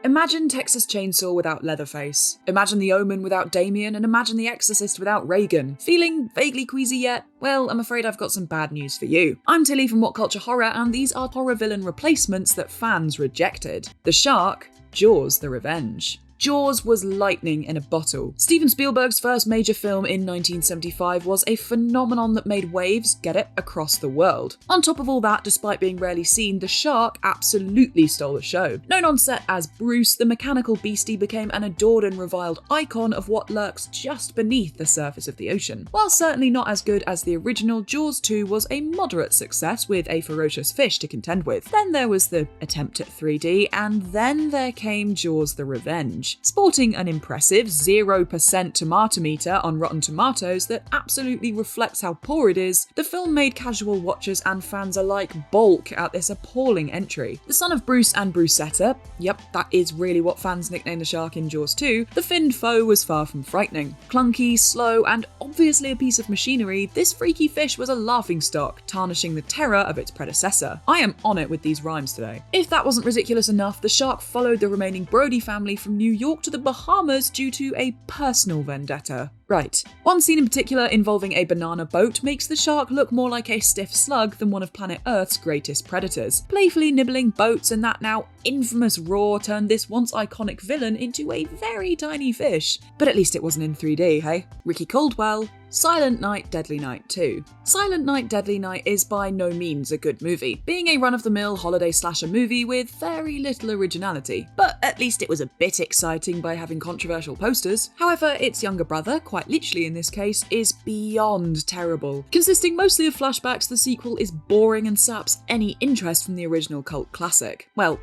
Imagine Texas Chainsaw without Leatherface. Imagine The Omen without Damien, and imagine The Exorcist without Reagan. Feeling vaguely queasy yet? Well, I'm afraid I've got some bad news for you. I'm Tilly from What Culture Horror, and these are horror villain replacements that fans rejected. The Shark, Jaws the Revenge. Jaws was lightning in a bottle. Steven Spielberg's first major film in 1975 was a phenomenon that made waves, get it, across the world. On top of all that, despite being rarely seen, the shark absolutely stole the show. Known on set as Bruce, the mechanical beastie became an adored and reviled icon of what lurks just beneath the surface of the ocean. While certainly not as good as the original, Jaws 2 was a moderate success with a ferocious fish to contend with. Then there was the attempt at 3D, and then there came Jaws the Revenge. Sporting an impressive 0% tomato meter on Rotten Tomatoes that absolutely reflects how poor it is, the film made casual watchers and fans alike balk at this appalling entry. The son of Bruce and Brucetta, yep, that is really what fans nicknamed the shark in Jaws 2, the finned foe was far from frightening. Clunky, slow, and obviously a piece of machinery, this freaky fish was a laughingstock, tarnishing the terror of its predecessor. I am on it with these rhymes today. If that wasn't ridiculous enough, the shark followed the remaining Brody family from New York to the Bahamas due to a personal vendetta. Right. One scene in particular involving a banana boat makes the shark look more like a stiff slug than one of planet Earth's greatest predators. Playfully nibbling boats and that now infamous roar turned this once iconic villain into a very tiny fish. But at least it wasn't in 3D, hey? Ricky Caldwell, Silent Night, Deadly Night 2. Silent Night, Deadly Night is by no means a good movie, being a run-of-the-mill holiday slasher movie with very little originality. But at least it was a bit exciting by having controversial posters. However, its younger brother, quite literally in this case, is beyond terrible. Consisting mostly of flashbacks, the sequel is boring and saps any interest from the original cult classic. Well,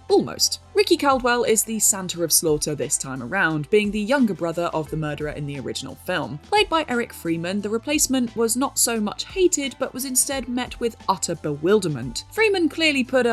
almost. Ricky Caldwell is the Santa of Slaughter this time around, being the younger brother of the murderer in the original film. Played by Eric Freeman, the replacement was not so much hated, but was instead met with utter bewilderment. Freeman clearly put,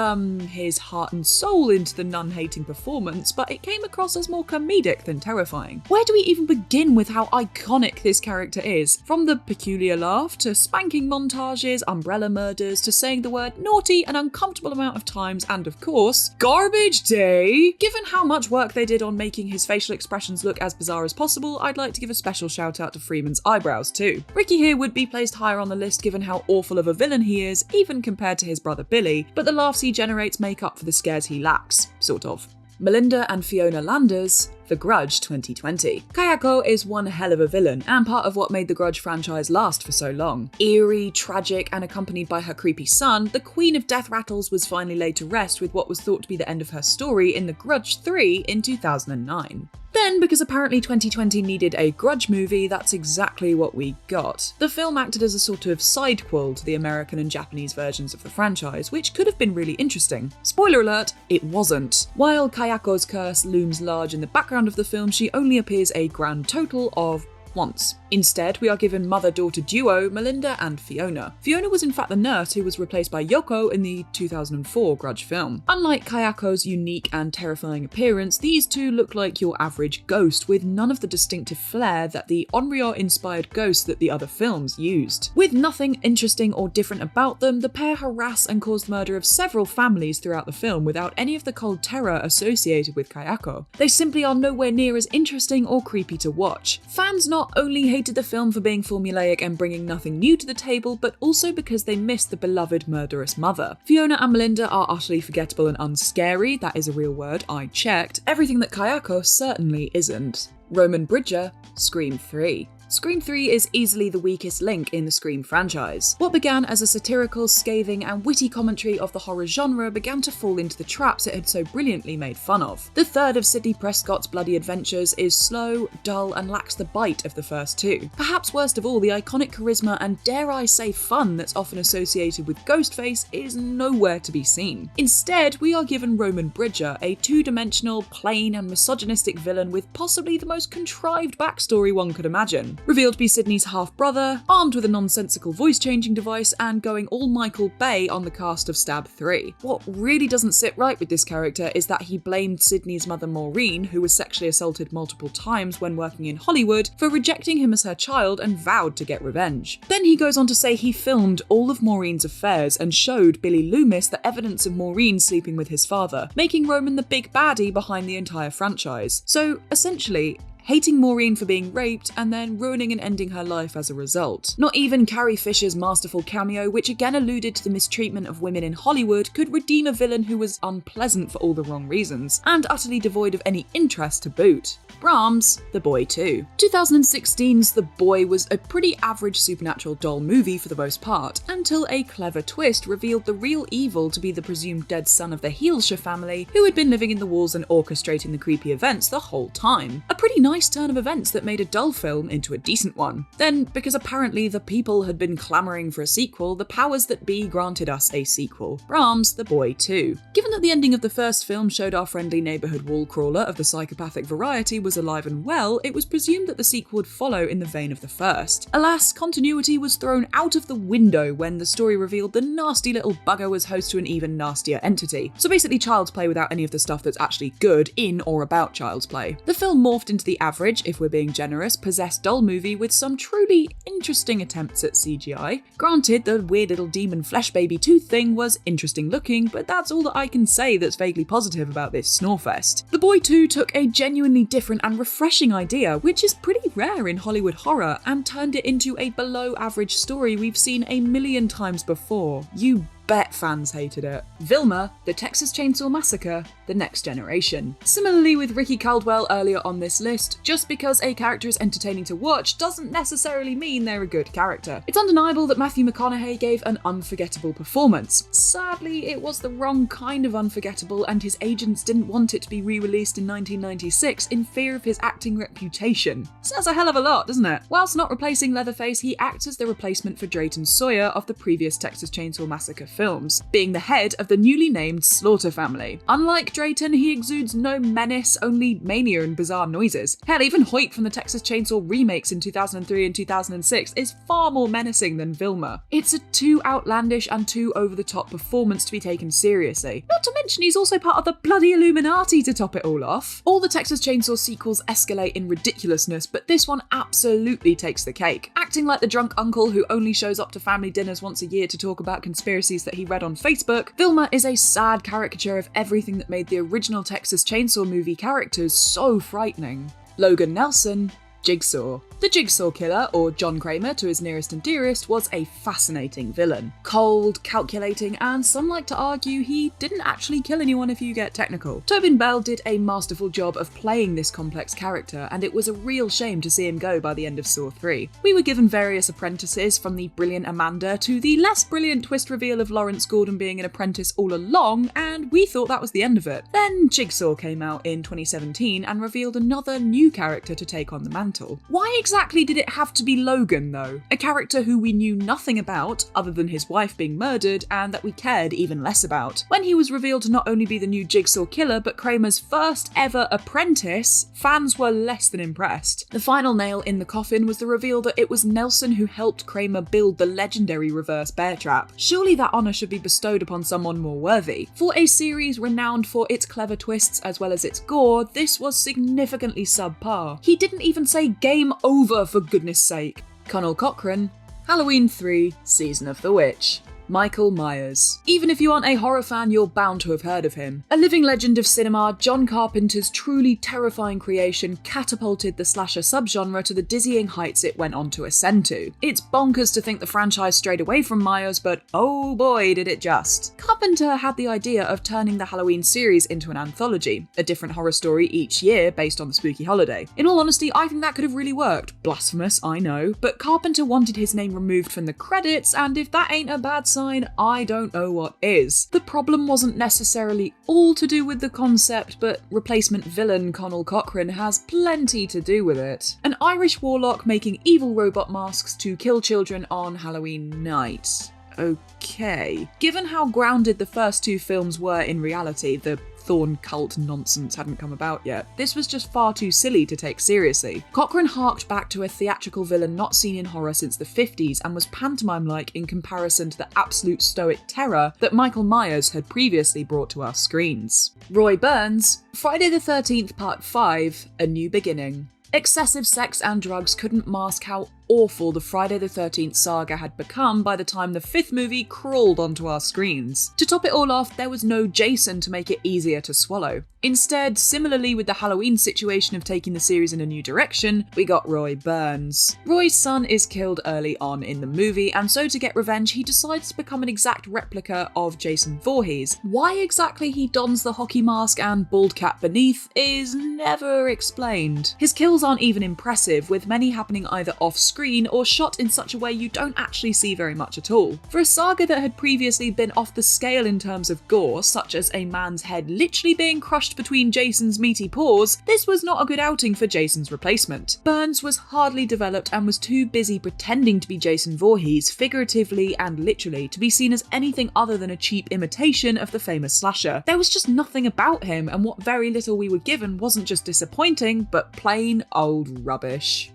his heart and soul into the nun-hating performance, but it came across as more comedic than terrifying. Where do we even begin with how iconic this character is? From the peculiar laugh, to spanking montages, umbrella murders, to saying the word naughty an uncomfortable amount of times, and of course, garbage day! Given how much work they did on making his facial expressions look as bizarre as possible, I'd like to give a special shout out to Freeman's eyebrows too. Ricky here would be placed higher on the list given how awful of a villain he is, even compared to his brother Billy, but the laughs he generates make up for the scares he lacks, sort of. Melinda and Fiona Landers for Grudge 2020. Kayako is one hell of a villain, and part of what made the Grudge franchise last for so long. Eerie, tragic, and accompanied by her creepy son, the Queen of Death Rattles was finally laid to rest with what was thought to be the end of her story in The Grudge 3 in 2009. Then, because apparently 2020 needed a Grudge movie, that's exactly what we got. The film acted as a sort of sidequel to the American and Japanese versions of the franchise, which could have been really interesting. Spoiler alert, it wasn't. While Kayako's curse looms large in the background of the film, she only appears a grand total of once. Instead, we are given mother-daughter duo Melinda and Fiona. Fiona was in fact the nurse who was replaced by Yoko in the 2004 Grudge film. Unlike Kayako's unique and terrifying appearance, these two look like your average ghost with none of the distinctive flair that the Onryo-inspired ghosts that the other films used. With nothing interesting or different about them, the pair harass and cause the murder of several families throughout the film without any of the cold terror associated with Kayako. They simply are nowhere near as interesting or creepy to watch. Fans not only hated the film for being formulaic and bringing nothing new to the table, but also because they missed the beloved murderous mother. Fiona and Melinda are utterly forgettable and unscary, that is a real word, I checked. Everything that Kayako certainly isn't. Roman Bridger, Scream 3. Scream 3 is easily the weakest link in the Scream franchise. What began as a satirical, scathing, and witty commentary of the horror genre began to fall into the traps it had so brilliantly made fun of. The third of Sidney Prescott's bloody adventures is slow, dull, and lacks the bite of the first two. Perhaps worst of all, the iconic charisma and dare I say fun that's often associated with Ghostface is nowhere to be seen. Instead, we are given Roman Bridger, a two-dimensional, plain, and misogynistic villain with possibly the most contrived backstory one could imagine. revealed to be Sydney's half-brother, armed with a nonsensical voice-changing device, and going all Michael Bay on the cast of Stab 3. What really doesn't sit right with this character is that he blamed Sydney's mother Maureen, who was sexually assaulted multiple times when working in Hollywood, for rejecting him as her child and vowed to get revenge. Then he goes on to say he filmed all of Maureen's affairs and showed Billy Loomis the evidence of Maureen sleeping with his father, making Roman the big baddie behind the entire franchise. So essentially, hating Maureen for being raped and then ruining and ending her life as a result. Not even Carrie Fisher's masterful cameo, which again alluded to the mistreatment of women in Hollywood, could redeem a villain who was unpleasant for all the wrong reasons, and utterly devoid of any interest to boot. Brahms, The Boy 2. 2016's The Boy was a pretty average supernatural doll movie for the most part, until a clever twist revealed the real evil to be the presumed dead son of the Heelscher family, who had been living in the walls and orchestrating the creepy events the whole time. A pretty nice turn of events that made a dull film into a decent one. Then, because apparently the people had been clamouring for a sequel, the powers that be granted us a sequel. Brahms, The Boy 2. Given that the ending of the first film showed our friendly neighbourhood wall crawler of the psychopathic variety was alive and well, it was presumed that the sequel would follow in the vein of the first. Alas, continuity was thrown out of the window when the story revealed the nasty little bugger was host to an even nastier entity. So basically Child's Play without any of the stuff that's actually good in or about Child's Play. The film morphed into the average, if we're being generous, possessed doll movie with some truly interesting attempts at CGI. Granted, the weird little demon flesh baby tooth thing was interesting looking, but that's all that I can say that's vaguely positive about this snorefest. The Boy 2 took a genuinely different and refreshing idea, which is pretty rare in Hollywood horror, and turned it into a below average story we've seen a million times before. You bet fans hated it. Vilma, The Texas Chainsaw Massacre, The Next Generation. Similarly with Ricky Caldwell earlier on this list, just because a character is entertaining to watch doesn't necessarily mean they're a good character. It's undeniable that Matthew McConaughey gave an unforgettable performance. Sadly, it was the wrong kind of unforgettable, and his agents didn't want it to be re-released in 1996 in fear of his acting reputation. Says a hell of a lot, doesn't it? Whilst not replacing Leatherface, he acts as the replacement for Drayton Sawyer of the previous Texas Chainsaw Massacre films, being the head of the newly named Slaughter family. Unlike Drayton, he exudes no menace, only mania and bizarre noises. Hell, even Hoyt from the Texas Chainsaw remakes in 2003 and 2006 is far more menacing than Vilma. It's a too outlandish and too over-the-top performance to be taken seriously. Not to mention he's also part of the bloody Illuminati to top it all off. All the Texas Chainsaw sequels escalate in ridiculousness, but this one absolutely takes the cake. Acting like the drunk uncle who only shows up to family dinners once a year to talk about conspiracies that he read on Facebook, Vilma is a sad caricature of everything that made the original Texas Chainsaw movie characters so frightening. Logan Nelson, Jigsaw. The Jigsaw Killer, or John Kramer to his nearest and dearest, was a fascinating villain. Cold, calculating, and some like to argue he didn't actually kill anyone if you get technical. Tobin Bell did a masterful job of playing this complex character, and it was a real shame to see him go by the end of Saw 3. We were given various apprentices, from the brilliant Amanda to the less brilliant twist reveal of Lawrence Gordon being an apprentice all along, and we thought that was the end of it. Then Jigsaw came out in 2017 and revealed another new character to take on the mantle. Why exactly did it have to be Logan, though? A character who we knew nothing about, other than his wife being murdered, and that we cared even less about. When he was revealed to not only be the new Jigsaw Killer, but Kramer's first ever apprentice, fans were less than impressed. The final nail in the coffin was the reveal that it was Nelson who helped Kramer build the legendary reverse bear trap. Surely that honour should be bestowed upon someone more worthy. For a series renowned for its clever twists as well as its gore, this was significantly subpar. He didn't even say game over, for goodness sake. Conal Cochran, Halloween 3, Season of the Witch. Michael Myers. Even if you aren't a horror fan, you're bound to have heard of him. A living legend of cinema, John Carpenter's truly terrifying creation catapulted the slasher subgenre to the dizzying heights it went on to ascend to. It's bonkers to think the franchise strayed away from Myers, but oh boy did it just. Carpenter had the idea of turning the Halloween series into an anthology, a different horror story each year based on the spooky holiday. In all honesty, I think that could have really worked. Blasphemous, I know, but Carpenter wanted his name removed from the credits, and if that ain't a bad sign, I don't know what is. The problem wasn't necessarily all to do with the concept, but replacement villain Conal Cochran has plenty to do with it. An Irish warlock making evil robot masks to kill children on Halloween night. Okay. Given how grounded the first two films were in reality, the Thorn cult nonsense hadn't come about yet. This was just far too silly to take seriously. Cochrane harked back to a theatrical villain not seen in horror since the 50s and was pantomime-like in comparison to the absolute stoic terror that Michael Myers had previously brought to our screens. Roy Burns, Friday the 13th Part 5, A New Beginning. Excessive sex and drugs couldn't mask how awful the Friday the 13th saga had become by the time the 5th movie crawled onto our screens. To top it all off, there was no Jason to make it easier to swallow. Instead, similarly with the Halloween situation of taking the series in a new direction, we got Roy Burns. Roy's son is killed early on in the movie, and so to get revenge, he decides to become an exact replica of Jason Voorhees. Why exactly he dons the hockey mask and bald cap beneath is never explained. His kills aren't even impressive, with many happening either off-screen or shot in such a way you don't actually see very much at all. For a saga that had previously been off the scale in terms of gore, such as a man's head literally being crushed between Jason's meaty paws, this was not a good outing for Jason's replacement. Burns was hardly developed and was too busy pretending to be Jason Voorhees, figuratively and literally, to be seen as anything other than a cheap imitation of the famous slasher. There was just nothing about him, and what very little we were given wasn't just disappointing, but plain old rubbish.